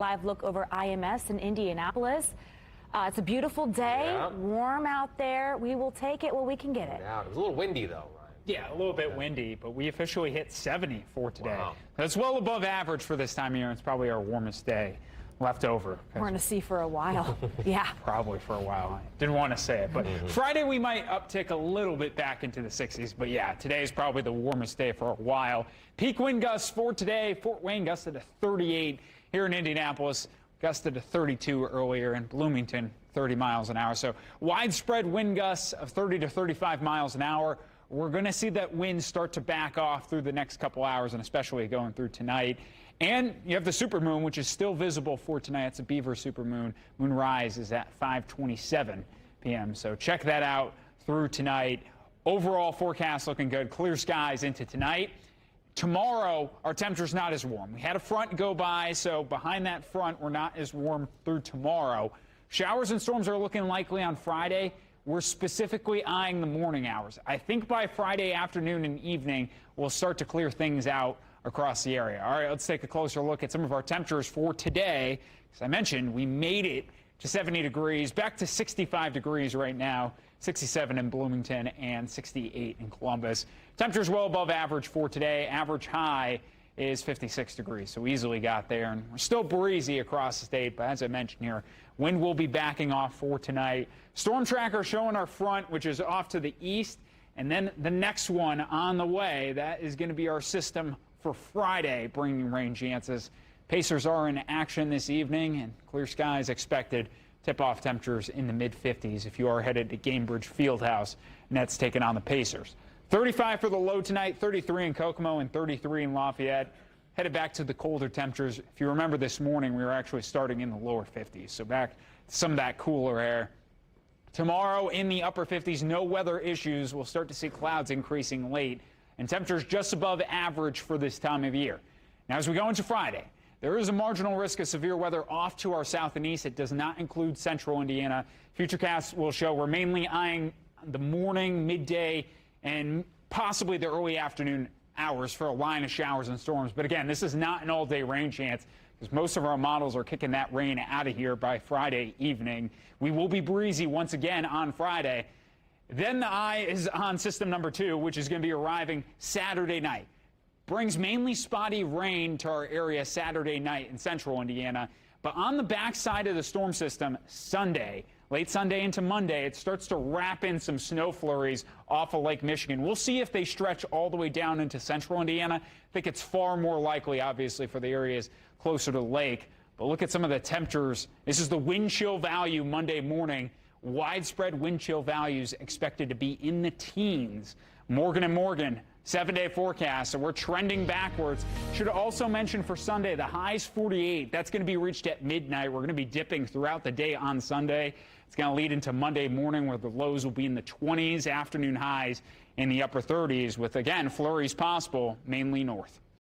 Live look over IMS in Indianapolis. It's a beautiful day, warm out there. We will take it while we can get it. It was a little windy, though, Ryan. Yeah, a little bit windy, but we officially hit 70 for today. Wow. That's well above average for this time of year. It's probably our warmest day left over. We're going to see for a while. Yeah. Probably for a while. I didn't want to say it, but Friday we might uptick a little bit back into the 60s. But yeah, today is probably the warmest day for a while. Peak wind gusts for today. Fort Wayne gusted to 38 here in Indianapolis. Gusted to 32 earlier in Bloomington, 30 miles an hour. So widespread wind gusts of 30 to 35 miles an hour. We're going to see that wind start to back off through the next couple hours, and especially going through tonight. And you have the supermoon, which is still visible for tonight. It's a Beaver supermoon. Moonrise is at 5:27 p.m. So check that out through tonight. Overall forecast looking good. Clear skies into tonight. Tomorrow, our temperature's not as warm. We had a front go by, so behind that front, we're not as warm through tomorrow. Showers and storms are looking likely on Friday. We're specifically eyeing the morning hours. I think by Friday afternoon and evening, we'll start to clear things out across the area. All right, let's take a closer look at some of our temperatures for today. As I mentioned, we made it to 70 degrees, back to 65 degrees right now, 67 in Bloomington and 68 in Columbus. Temperatures well above average for today. Average high is 56 degrees, so easily got there. And we're still breezy across the state, but as I mentioned here, wind will be backing off for tonight. Storm tracker showing our front, which is off to the east, and then the next one on the way. That is going to be our system for Friday, bringing rain chances. Pacers are in action this evening, and clear skies expected. Tip-off temperatures in the mid-50s if you are headed to Gainbridge Fieldhouse. Nets taking on the Pacers. 35 for the low tonight, 33 in Kokomo and 33 in Lafayette. Headed back to the colder temperatures. If you remember this morning, we were actually starting in the lower 50s, so back to some of that cooler air. Tomorrow in the upper 50s, no weather issues. We'll start to see clouds increasing late, and temperatures just above average for this time of year. Now, as we go into Friday, there is a marginal risk of severe weather off to our south and east. It does not include central Indiana. Futurecasts will show we're mainly eyeing the morning, midday, and possibly the early afternoon hours for a line of showers and storms. But again, this is not an all-day rain chance because most of our models are kicking that rain out of here by Friday evening. We will be breezy once again on Friday. Then the eye is on system number 2, which is going to be arriving Saturday night. Brings mainly spotty rain to our area Saturday night in central Indiana. But on the backside of the storm system, Sunday, late Sunday into Monday, it starts to wrap in some snow flurries off of Lake Michigan. We'll see if they stretch all the way down into central Indiana. I think it's far more likely, obviously, for the areas closer to the lake. But look at some of the temperatures. This is the wind chill value Monday morning. Widespread wind chill values expected to be in the teens. Morgan & Morgan, 7-day forecast, so we're trending backwards. Should also mention for Sunday, the high's 48. That's going to be reached at midnight. We're going to be dipping throughout the day on Sunday. It's going to lead into Monday morning where the lows will be in the 20s, afternoon highs in the upper 30s with, again, flurries possible, mainly north.